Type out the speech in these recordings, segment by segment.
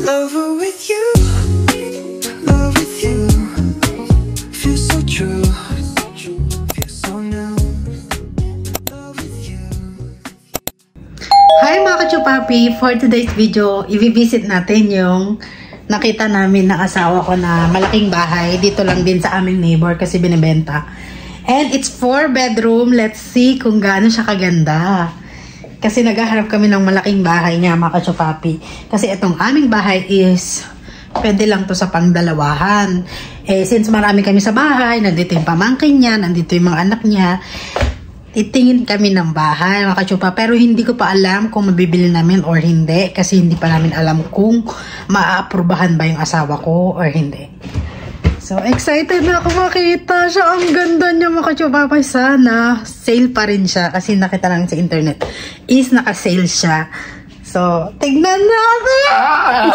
Lover with you, love with you, feels so true, feels so new, love with you. Hi mga kachupapi! For today's video, i-visit natin yung nakita namin ng asawa ko na malaking bahay. Dito lang din sa aming neighbor kasi binibenta. And it's 4 bedroom. Let's see kung gaano siya kaganda. Kasi naghaharap kami ng malaking bahay nga mga kachupapi. Kasi itong aming bahay is pwede lang to sa pangdalawahan. Eh, since marami kami sa bahay, nandito yung pamangkin niya, nandito yung mga anak niya, titingin kami ng bahay mga kachupa. Pero hindi ko pa alam kung mabibili namin or hindi. Kasi hindi pa namin alam kung maaaprubahan ba yung asawa ko or hindi. So, excited na ako makita siya. Ang ganda niya mga kachupa. Sana sale pa rin siya. Kasi nakita namin sa internet is naka-sale siya. So, tignan natin!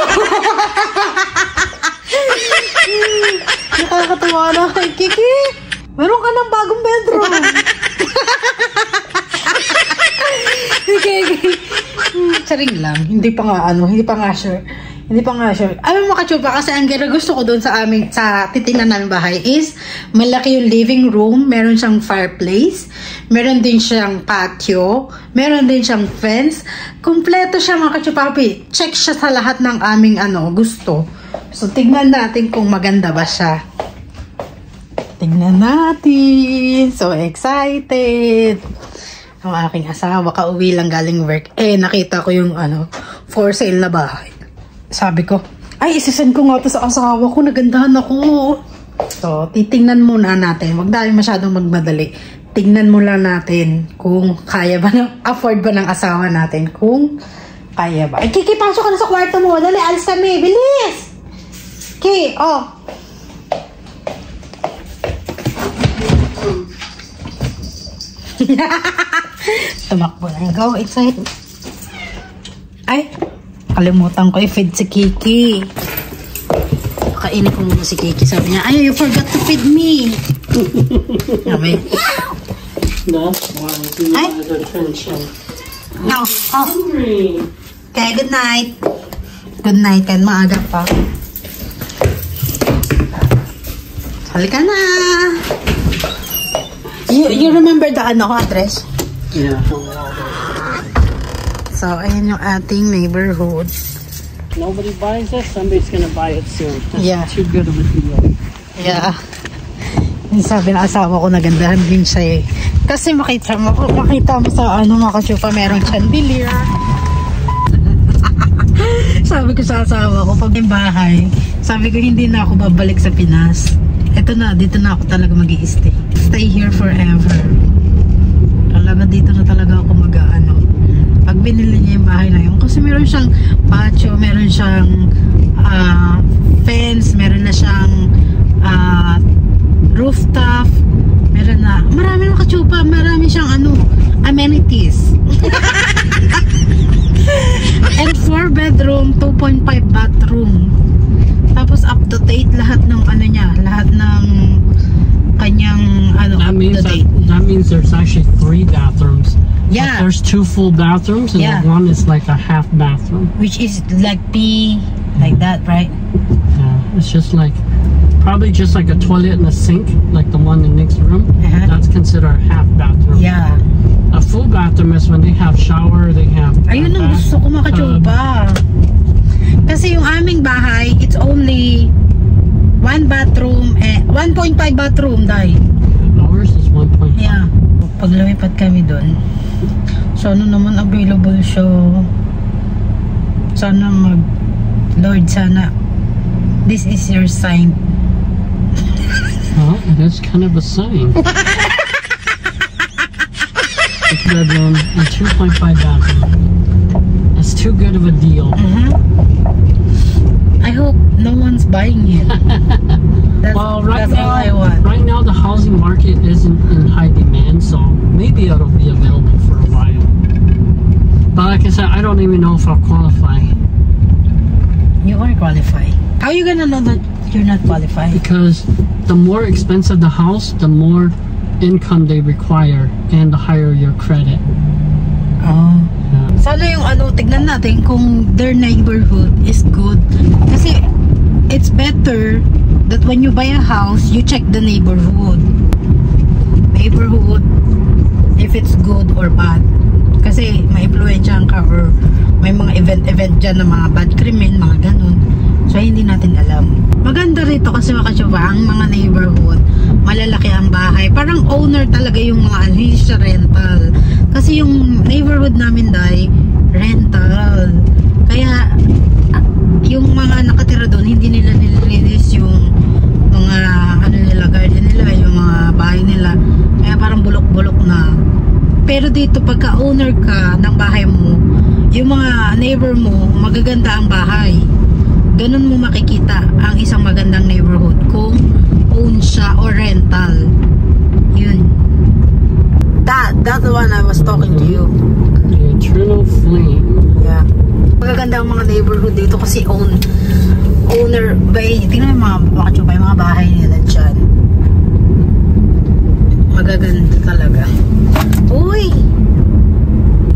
Nakakatawa na kay Kiki. Meron ka ng bagong bedroom. Okay. Charing lang. Hindi pa nga sure. Alam mo kachupa, kasi ang gusto ko doon sa titingnan namin bahay is malaki yung living room, meron siyang fireplace, meron din siyang patio, meron din siyang fence. Kompleto siya mga kachupapi. Check siya sa lahat ng aming gusto. So tignan natin kung maganda ba siya. Tignan natin. So excited. Ang aking asawa, kauwi lang galing work. Eh, nakita ko yung for sale na bahay. Sabi ko, ay, isisend ko nga ito sa asawa ko. Nagandahan ako. So, titingnan muna natin. Huwag tayo masyadong magmadali. Tingnan muna natin kung kaya ba, afford ba ng asawa natin. Kung kaya ba. Ay, Kiki, pasok ka na sa kwarto mo. Dali, alis kami. Bilis! Kiki, oh. Tumakbo na. Go, excited. Ay, kalimutan ko i-feed si Kiki. Kainin ko muna si Kiki. Sabi niya, ay, you forgot to feed me. Sabi. That's why you wanted attention. No. Oh. Okay, good night. Good night, kan maaga pa. Halika na. You remember the address? Yeah. So, ayan yung ating neighborhood. Nobody buys this, somebody's gonna buy it soon. That's Yeah. too good of a deal. Yeah. Sabi na asawa ko, nagandahan din siya eh. Kasi makita mo sa mga kachupa, merong chandelier. Sabi ko sa asawa ko, pag yung bahay, sabi ko hindi na ako babalik sa Pinas. Eto na, dito na ako talaga mag-i-stay. Stay here forever. Talaga dito na talaga ako pag binili niya yung bahay na yun. Kasi meron siyang patio, meron siyang fence, meron na siyang rooftop, meron na, marami ng kachupa, marami siyang amenities. And 4 bedroom, 2.5 bathroom. Tapos up to date lahat ng lahat ng kanyang that means there's actually 3 bathrooms. Yeah. But there's 2 full bathrooms and Yeah. one is like a half bathroom. which is like like that, right? Yeah, it's just like probably just like a toilet and a sink, like the one in the next room. That's considered a half bathroom. Yeah. A full bathroom is when they have shower, they have. Ayun ang gusto ko mga kachupa. Kasi yung aming bahay, it's only 1 bathroom, 1.5 bathroom, dahil. Ours is 1.5. Yeah. Pag lumipat kami doon, sana naman available siya. Sana Lord, sana. This is your sign. Well, that's kind of a sign. 6 bedroom and 2.5 bathroom. That's too good of a deal. I hope no one's buying it. Well, right that's all I want. now the housing market isn't in high demand, so maybe it'll be available for a while. But like I said, I don't even know if I'll qualify. You are qualified. How are you gonna know that you're not qualified? Because the more expensive the house, the more income they require, and the higher your credit. Oh. Sana yung ano, tignan natin kung their neighborhood is good. Kasi it's better that when you buy a house, you check the neighborhood. Neighborhood, if it's good or bad. Kasi may influensyahan ka or may mga event dyan na mga bad crimen, mga ganun. So, hindi natin alam. Maganda rito kasi makasyoba, ang mga neighborhood, malalaki ang bahay. Parang owner talaga yung mga ano, hindi siya rental. Kasi yung neighborhood namin dahil rental. Kaya, yung mga nakatira doon, hindi nila nilinis yung mga ano nila, garden nila, yung mga bahay nila. Kaya parang bulok-bulok na. Pero dito, pagka owner ka ng bahay mo, yung mga neighbor mo, magaganda ang bahay. Ganun mo makikita ang isang magandang neighborhood kung own siya or rental. Yun. That's the one I was talking to you. The eternal flame. Yeah. Magaganda ang mga neighborhood dito kasi owner by, tingnan mo mga chupa, yung mga bahay nila dyan. Magaganda talaga. Uy!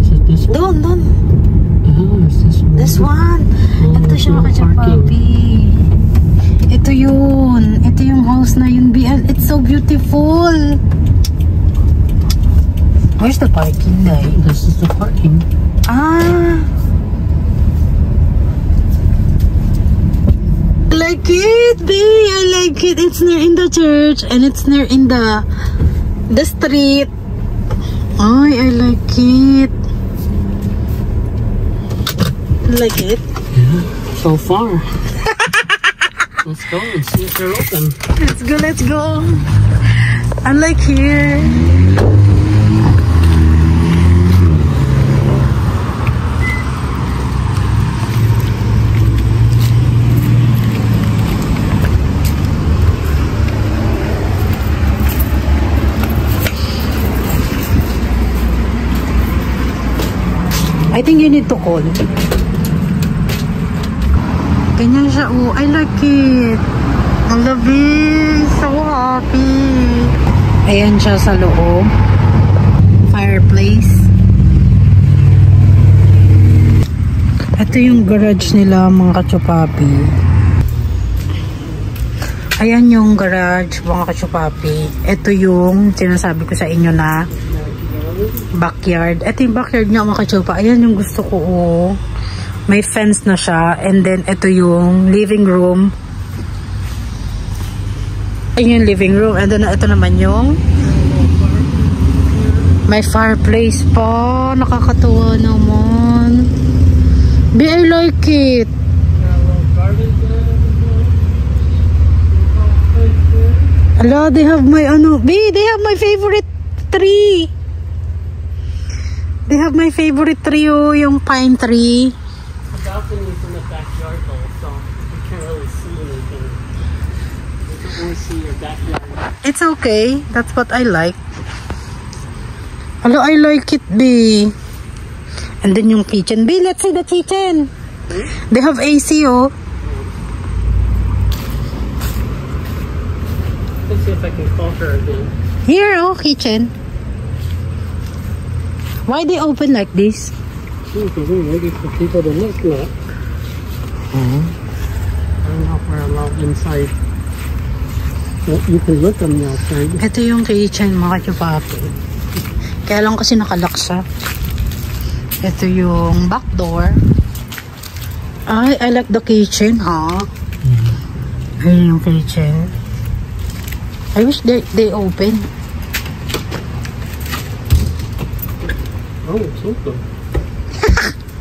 Is it this one? Doon. Oh, is this one? This one. Oh, Ito there's siya no mga parking. papi. Ito yun. Ito yung house na yun. It's so beautiful. Where's the parking, guy? This is the parking. Ah. Like it, babe. I like it. It's near in the church and it's near in the street. Ay, I like it. Like it? Yeah, so far. Let's go and see if they're open. Let's go. I like here. I think you need to call. Ganyan siya. Oh, I like it. I love it. So happy. Ayan siya sa loob. Fireplace. Ito yung garage nila, mga kachupapi. Ayan yung garage, mga kachupapi. Ito yung sinasabi ko sa inyo na backyard. Ito yung backyard niya, mga kachupa. Ayan yung gusto ko. Oh. May fence na siya. And then, ito yung living room. Ayun yung living room. And then, ito naman yung may fireplace pa. Nakakatuwa naman. I like it. Ala, they have my they have my favorite tree. They have my favorite tree, oh, yung pine tree. The balcony is in the backyard though, so you can't really see anything. You can only see your backyard. It's okay. That's what I like. Hello, I like it, B. And then yung kitchen. B, let's see the kitchen. They have AC, oh. Let's see if I can call her again. Here, oh, kitchen. Why they open like this? Because we're waiting for people to look at. I don't know if we're allowed inside. Well, you can look on the outside. Ito yung kitchen, mga chupapi. Kaya lang kasi nakalock siya. Ito yung back door. Ay, I like the kitchen, ha? Ayun yung kitchen. I wish they open. Oh, it's open.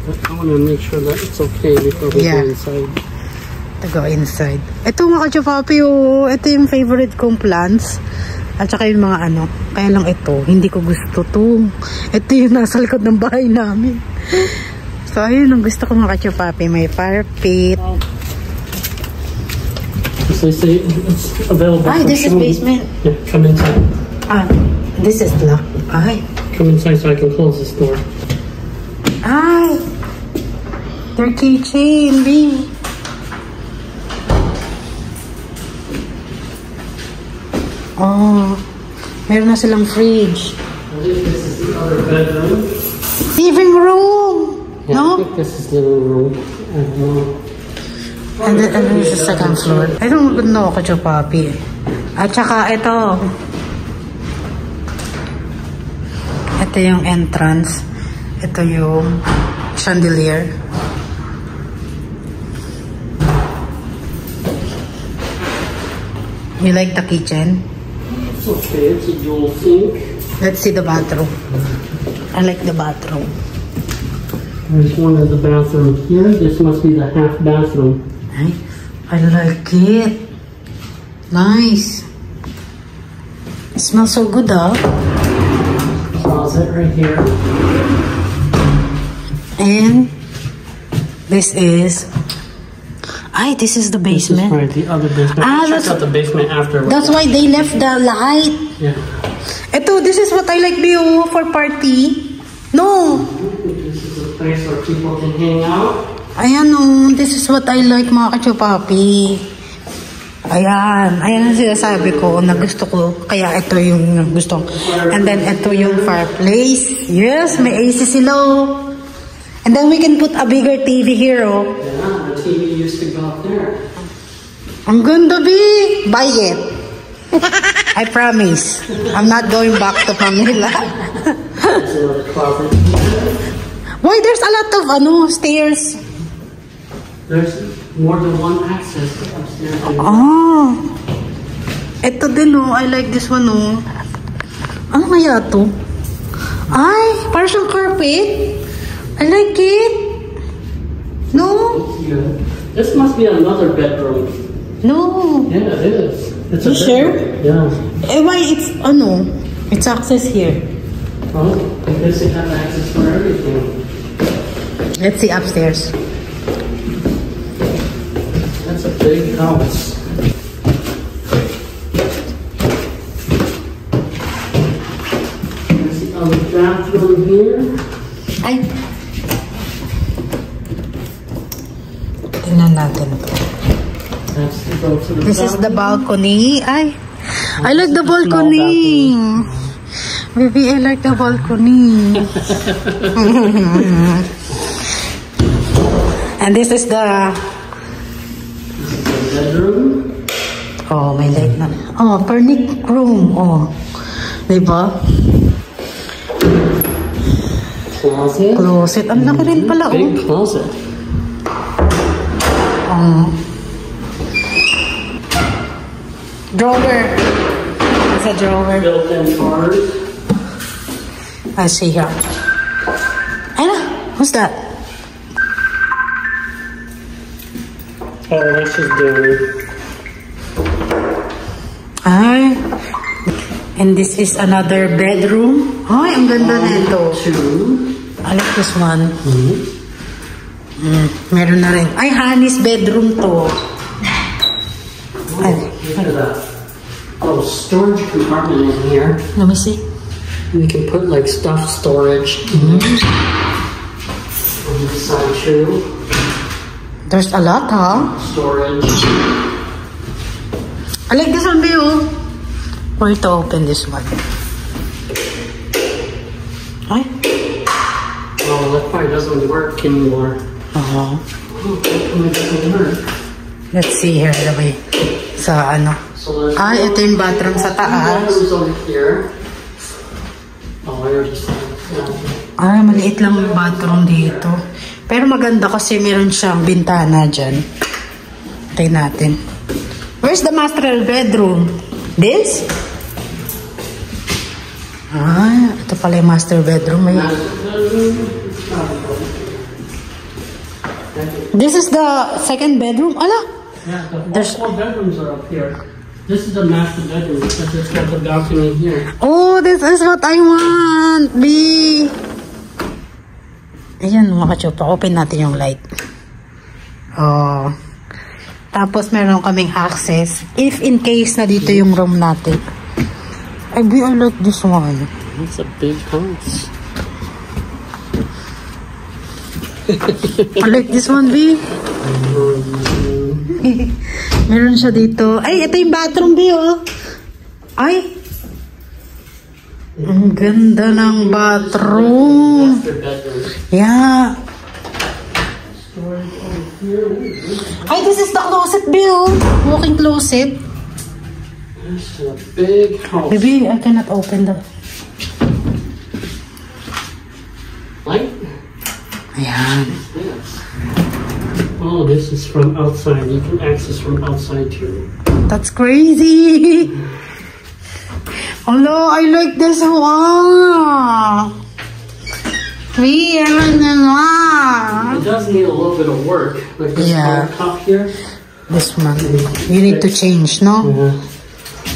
I want to make sure that it's okay before we go inside. To go inside. Ito mga kachupapi, oh. Ito yung favorite kong plants. At saka yung mga ano. Kaya lang ito, hindi ko gusto to. Ito yung nasa likod ng bahay namin. So, ayun ang gusto ko mga kachupapi. May fire pit. So they say it's available. Ay, this is basement. Yeah, come inside. Ah, this is locked. Ay. Come inside so I can close this door. Ay! Their kitchen, B. Oh, meron na silang fridge. I think this is the other bedroom. Living room! Yeah, No? I think this is living room. I don't know. And then this is the second floor. I don't know, Kacho Papi. At saka ito. Ito yung entrance. Ito yung chandelier. You like the kitchen? It's okay. It's a dual sink. Let's see the bathroom. I like the bathroom. There's one of the bathrooms here. This must be the half bathroom. I like it. Nice. It smells so good, huh? Closet right here. And this is... this is the This is basement. right, the other basement. Ah, Check that's- out the basement after. That's why they left the light. Yeah. Ito, this is what I like view for party. No. This is a place where people can hang out. Ayan o, this is what I like mga kachupapi. Ayan, ayan ang sinasabi ko na gusto ko. Kaya ito yung gusto. And then ito yung fireplace. Yes, may AC sila oh. And then we can put a bigger TV here oh. Yeah, the TV used to go up there. Ang ganda B. Buy it. I promise. I'm not going back to Manila. There's another closet. Why there's a lot of stairs? There's more than one access upstairs. Ah. Ito din oh. I like this one oh. Ano kaya to? Ay, parang siyang carpet. I like it. No? Yeah. This must be another bedroom. No. Yeah, it is. It's You a sure? bedroom. Yeah. Why it's it's access here. Well, I guess they have access for everything. Let's see upstairs. That's a big house. There's the other bathroom here. Ay. Tingnan natin. That's to go to the This is the balcony. balcony. Ay. I like the balcony. Baby, I like the balcony. And this is the... Bedroom. Oh, may light na. Oh, furniture room. Oh. Diba? Closet. Closet. Ang laki rin pala. Oh. Big closet. Drawer. It's a drawer. Built-in drawers. I see here. Anna, what's that? Oh, that's just dairy. Ay. And this is another bedroom. Ay, ang ganda nito. Two. I like this one. Meron na rin. Ay, Honey's bedroom to. Ay. Look at that. Oh, storage compartment in here. Let me see. We can put like stuff storage. On this side too. There's a lot, huh? Storage. I like this one, Bill. Where to open this one? Ay. Oh, that probably doesn't work anymore. Oh. Oh, how come it doesn't work? Let's see here, Labi. Sa ano? So there's Ay, ito yung bathroom sa taas. bathrooms over here. Oh, I already said that. Ay, maliit lang yung bathroom dito. Pero maganda kasi meron siyang bintana dyan. Tingnan natin. Where's the master bedroom? This? Ah, ito pala yung master bedroom. May... This is the second bedroom? Ala? Yeah, There's- all bedrooms are up here. This is the master bedroom because it's got the balcony here. Oh, this is what I want, B. Ayan, mga kachupa. Open natin yung light. Oh. Tapos, meron kaming access. If in case na dito yung room natin. I like this one. It's a big house. I like this one, B. Meron siya dito. Ay, ito yung bathroom, B, oh. Ay. Ang ganda ng bathroom. Master bedroom. Yeah. Ay, this is the closet, Bill. Walking closet. This is a big house. Baby, I cannot open the... Light? Ayan. Yes. Oh, this is from outside. You can access from outside too. That's crazy. Oh no, I like this one. It does need a little bit of work. Like this top here. This one. You need to change, no? Yeah.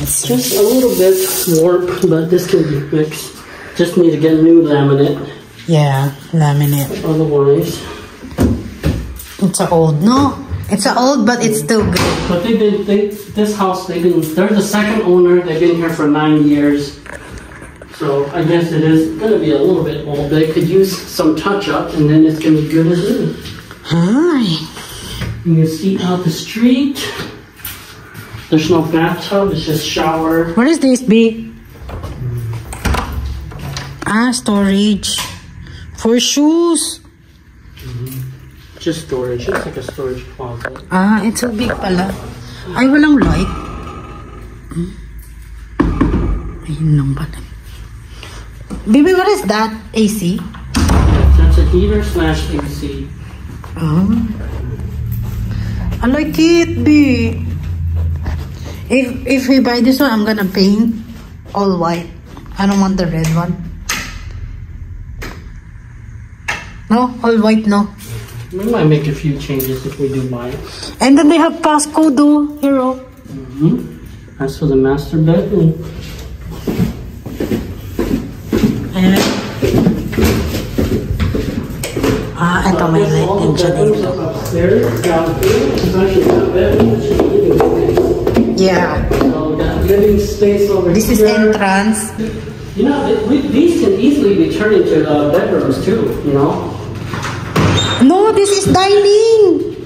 It's just a little bit warp, but this can be fixed. Just need to get new laminate. Yeah, laminate. Otherwise, it's a old, no? It's a old, but it's still good. But this house, they're the second owner. They've been here for 9 years. So I guess it is going to be a little bit old. They could use some touch up, and then it's going to be good as new. Hi. You can see out the street. There's no bathtub. It's just shower. What is this, B? Storage. For shoes. Just storage. It's like a storage closet. It's so big pala. Ay, walang light. Ayun lang pala. Baby, what is that? AC? That's a heater / AC. I like it, B. If we buy this one, I'm gonna paint all white. I don't want the red one. No? All white, no? We might make a few changes if we do buy it. And then they have passcode, though. Hero. That's for the master bedroom. Ayan. Ito may light din siya dito. Yeah. So that living space over This is here. entrance. You know, these can easily be turned into bedrooms too, you know? No, this is dining.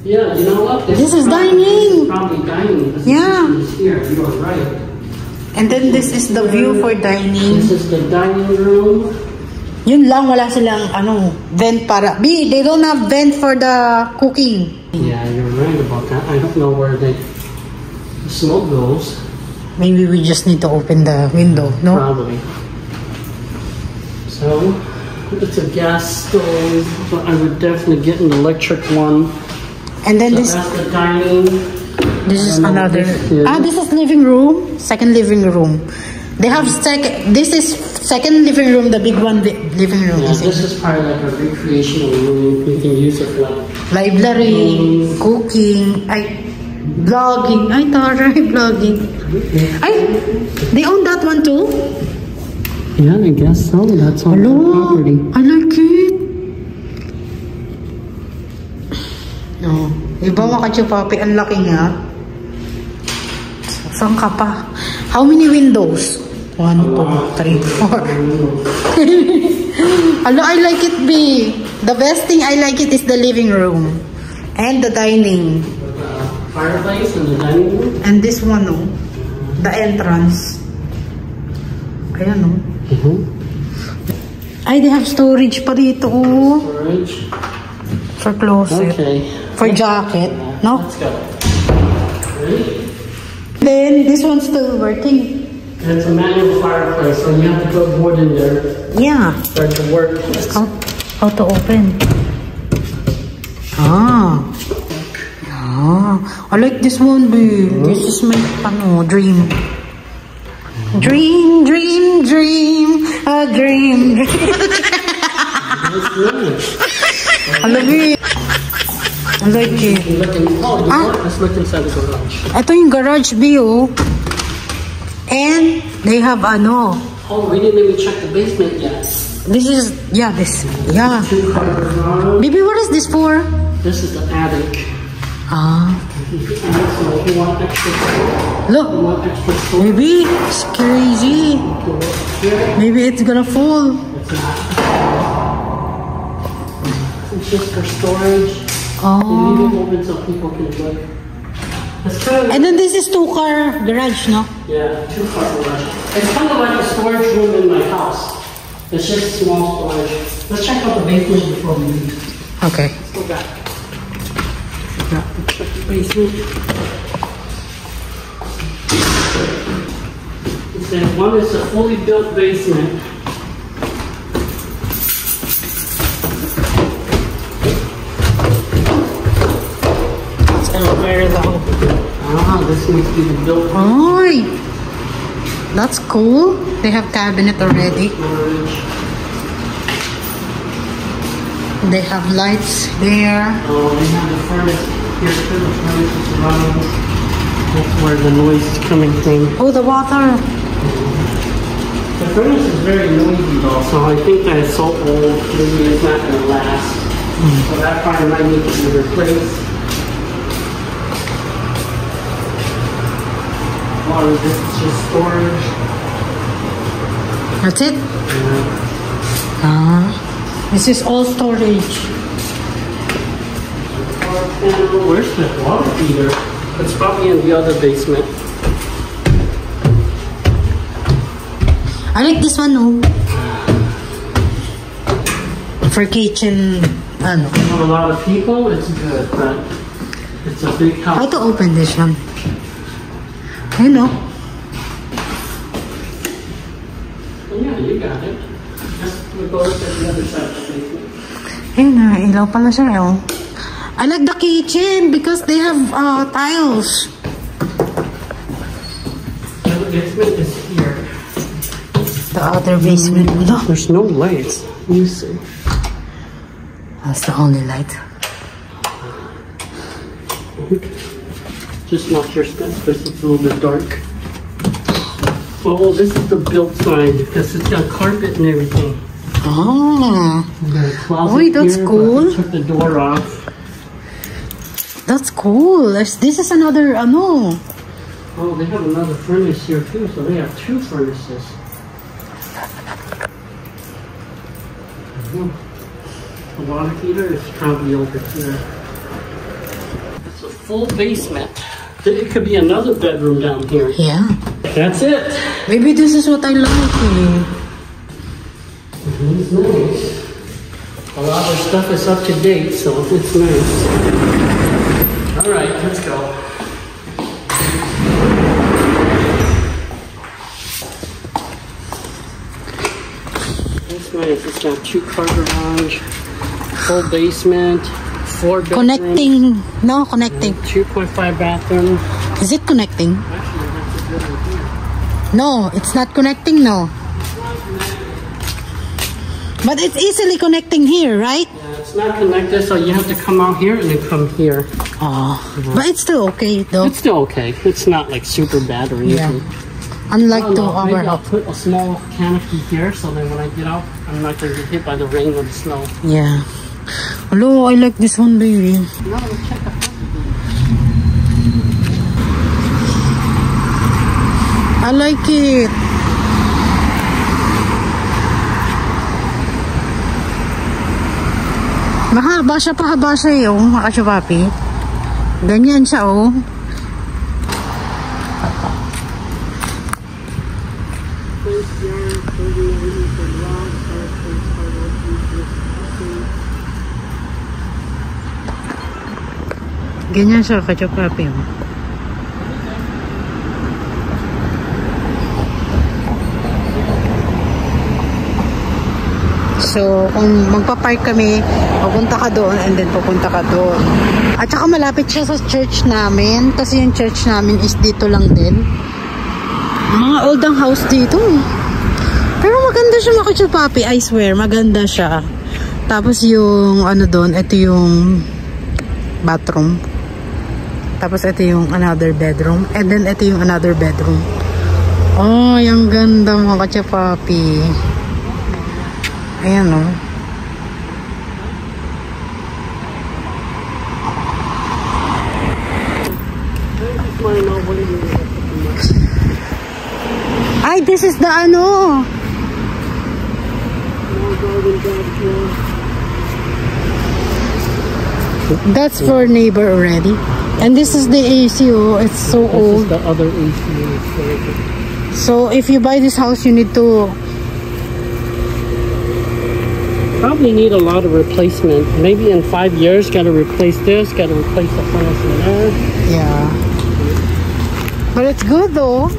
Yeah, you know what? This is dining. Probably dining. Yeah. Here, you are right. And then this is the view for dining. This is the dining room. Yun lang, wala silang vent para... B, they don't have vent for the cooking. Yeah, you're right about that. I don't know where the smoke goes. Maybe we just need to open the window, no? Probably. So, it's a gas stove, but I would definitely get an electric one. And then So this that's the dining. is I don't know what another... this is. This is living room. Second living room. They have this is second living room, the big one living room. Yeah, this is probably like a recreational room. You can use it for like Library, cooking, vlogging. Tara, vlogging. They own that one too? Yeah, I guess so. That's on their property. I like it. No. Iba makachupapi, ang laki niya. Saan ka pa? How many windows? 1, 2, 3, 4. Hello, I like it, B. The best thing I like it is the living room. And the dining. Fireplace in the dining room. And this one, no? The entrance. Ayan, no? Ay, they have storage pa dito, oh. Storage. For closet. Okay. For jacket, no? Let's go. Ready? Then, this one's still working. It's a manual fireplace, so you have to put wood in there Yeah. for it to work. How to open? I like this one, babe. This is my dream. Dream, dream, dream. A dream. I love it. I like it. Let's look inside the garage. Ito yung garage view. And they have Oh, we didn't even check the basement yet. this is, yeah. Two-car garage. Baby, what is this for? This is the attic. So if you want extra space, Look. storage, Maybe it's crazy. Maybe it's gonna fall. it's just for storage. Oh. You leave it open so people can look. It's kind of, And then this is 2-car garage, no? yeah, 2-car garage. It's kind of like a storage room in my house. It's just small storage. Let's check out the basement before we leave. Okay. Let's go back. Check the basement. It says one is a fully built basement. Where though? Ah, this needs to be the built Oh, that's cool. They have cabinet already. storage. They have lights there. Oh, they have the furnace here too. The furnace is running. That's where the noise is coming from. Oh, the water. The furnace is very noisy though, so I think that it's so old, maybe it's not going to last. So that part might need to be replaced. Oh, this is just storage. That's it. Yeah. This is all storage. Where's the water heater? It's probably in the other basement. I like this one, no? For kitchen, ano. For a lot of people, it's good, but it's a big house. How to open this one? I know. Yeah, you got it. Just go to the other side of the basement. Ayun na, ilaw pala siya, oh. I like the kitchen because they have tiles. The basement is here. The other basement. No. There's no lights. Let me see. That's the only light. Just not your step because it's a little bit dark. Oh, this is the built side because it's got carpet and everything. Oh. And then a closet Wait, that's here, but cool. I took the door off. That's cool. This is another, ano. Oh, they have another furnace here too, so they have two furnaces. The water heater is probably over here. It's a full basement. It could be another bedroom down here. Yeah. That's it. Maybe this is what I like. It's nice. A lot of stuff is up to date, so it's nice. All right, let's go. It's nice. It's got 2-car garage, full basement, 4 bedrooms. Connecting. No, connecting. 2.5 bathroom. Is it connecting? Actually, that's a good idea. No, it's not connecting, no. But it's easily connecting here, right? Yeah, it's not connected, so you have to come out here and then come here. Oh, but it's still okay, though. It's still okay. It's not like super bad or anything. Yeah. Unlike to our Maybe I'll house. put a small canopy here so that when I get out, I'm not going to get hit by the rain or the snow. Yeah. Hello, I like this one, baby. No, check the I like it. Mahaba siya, pahaba siya yung mga kachupapi. Ganyan siya, oh. Ganyan siya, kachupapi, oh. So, kung magpa-park kami, pupunta ka doon and then pupunta ka doon. At saka malapit siya sa church namin kasi yung church namin is dito lang din. Mga oldang house dito. Pero maganda siya, mga kachupapi. I swear, maganda siya. Tapos yung ano doon, ito yung bathroom. Tapos ito yung another bedroom. And then ito yung another bedroom. Oh, yung ganda, mga kachupapi. Ayan, oh. Ay, this is the ano. That's for neighbor already. And this is the AC, oh. It's so This old. is the other AC. So, if you buy this house, you need to probably need a lot of replacement. Maybe in 5 years, got to replace this, got to replace the furnace in there. Yeah. But it's good though.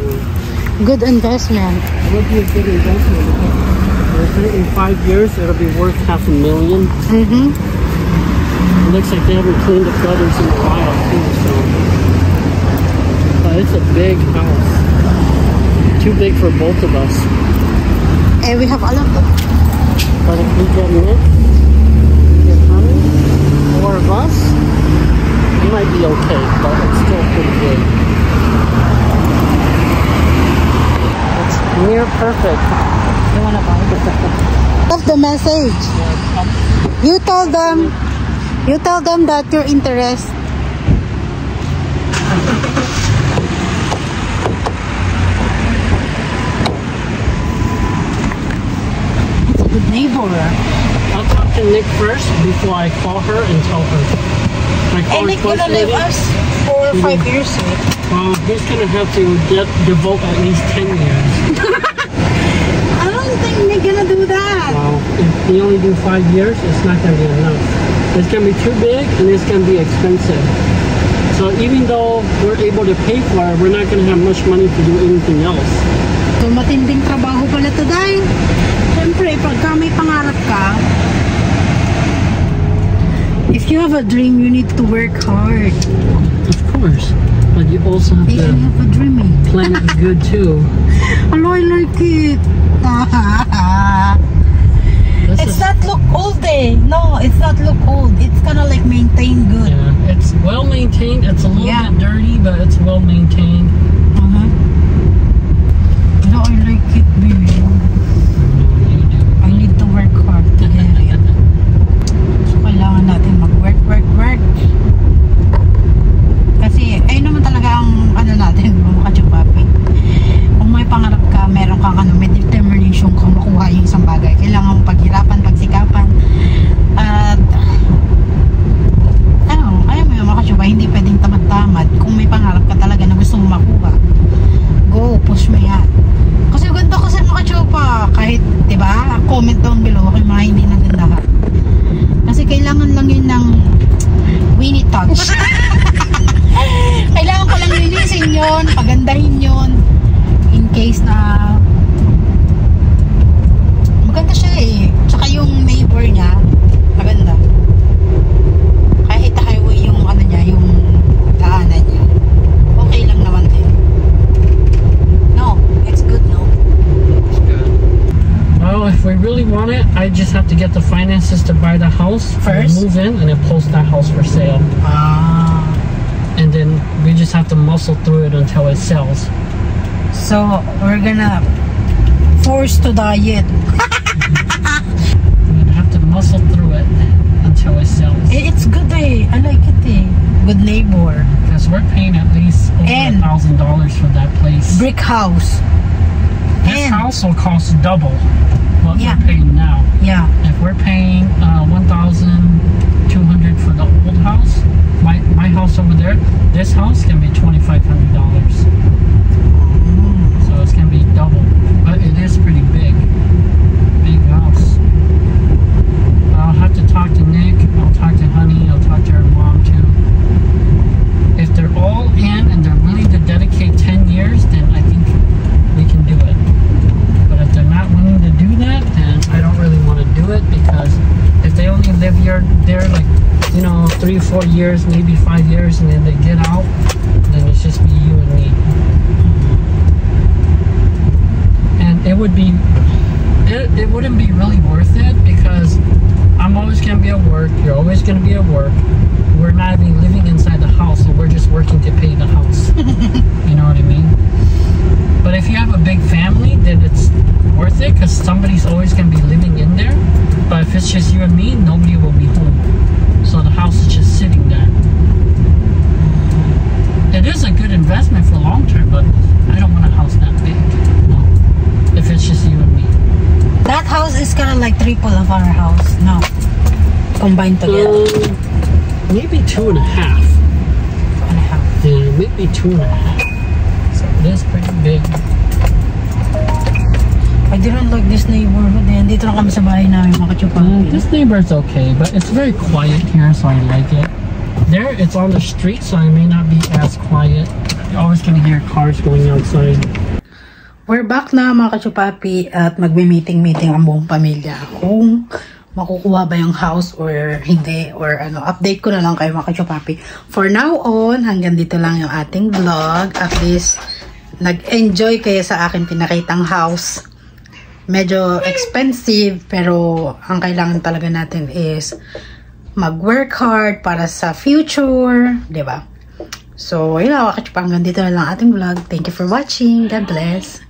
Good investment. It would be a good investment. I think in 5 years, it'll be worth $500,000. Mm-hmm. It looks like they haven't cleaned the gutters in a while too, so. But it's a big house. Too big for both of us. And we have all of them. But if we get Nick, get Honey, 4 of us, it might be okay, but it's still pretty big. It's near perfect. You wanna buy it? That's the message. You tell them that you're interested. It's a good neighbor. I'll talk to Nick first before I call her and tell her. I call her Nick twice gonna leave already. us for 5 years. Well, he's gonna have to devote at least 10 years. I don't think Nick gonna do that. Well, if they only do 5 years, it's not gonna be enough. It's gonna be too big and it's gonna be expensive. So even though we're able to pay for it, we're not gonna have much money to do anything else. So matinding trabaho pala to dahil. Siyempre, pagka may pangarap ka, if you have a dream, you need to work hard. Of course, but you also have I to have a dream. plan it good too. Hello, I like it. It's not look old eh. No, it's not look old. It's kind of like maintained good. Yeah, it's well maintained. It's a little Yeah. bit dirty, but it's well maintained. No, I like it, baby. You do. I need to work hard to get it. So, kailangan natin mag-work. Kasi, ayun naman talaga ang ano natin, mga kachupapi. Kung may pangarap ka, meron kang may determination kung makuha yung isang bagay. Kailangan mong paghirapan, pagsikapan. At, ayaw mo yung mga kachupa, hindi pwedeng tamad-tamad. Kung may pangarap ka talaga na gusto mong makuha, go, push mo yan. Kasi ganda kasi mga kachupa, kahit, diba, comment down below kung mga hindi nagandahan. Kasi kailangan lang yun ng Winnie touch. Kailangan ko lang linisin yun, pagandahin yun, in case na maganda siya eh. Tsaka yung neighbor niya, maganda. Kahit highway yung ano niya, yung daanan niya, okay lang naman din. No, it's good, no? It's good. Well, if we really want it, I just have to get the finances to buy the house First? move in, and then post that house for sale. And then we just have to muscle through it until it sells. So, we're gonna force to diet. We'd have to muscle through it until it sells. It's good eh. I like it eh. Good neighbor. Because we're paying at least over And $1,000 for that place. brick house. This and house will cost double what Yeah. we're paying now. Yeah. If we're paying $1,200 for the old house, my house over there, this house can be $2,500. So it's gonna be double, but it is pretty big house. I'll have to talk to Nick. I'll talk to Honey. I'll talk to her mom too. If they're all in and they're willing to dedicate 10 years, then I think we can do it. But if they're not willing to do that, then I don't really want to do it, because if they only live there like, 3 or 4 years, maybe 5 years, and then they get out, then it's just be you and me. And it wouldn't be really worth it, because I'm always gonna be at work, you're always gonna be at work. We're not even living inside the house, so we're just working to pay the house. You know what I mean? But if you have a big family, then it's worth it, because somebody's always gonna be living in there. But if it's just you and me, nobody will be home. So the house is just sitting there. It is a good investment for long term, but I don't want a house that big. No. If it's just you and me. that house is kind of like triple of our house. No. Combined together. Maybe 2.5. 2.5. Yeah, maybe 2.5. So it is pretty big. I didn't like this neighborhood. Dito lang kami sa bahay namin, mga kachupa. This neighbor's okay, but it's very quiet here, so I like it. There, it's on the street, so it may not be as quiet. You're always gonna hear cars going outside. We're back na, mga kachupapi, at magme-meeting ang buong pamilya. Kung makukuha ba yung house or hindi, or ano, update ko na lang kayo, mga kachupapi. For now on, hanggang dito lang yung ating vlog. At least, nag-enjoy kayo sa akin pinakitang house. Medyo expensive, pero ang kailangan talaga natin is mag-work hard para sa future, diba? So, yun lang, mga kachupa, hanggang dito na lang ating vlog. Thank you for watching. God bless.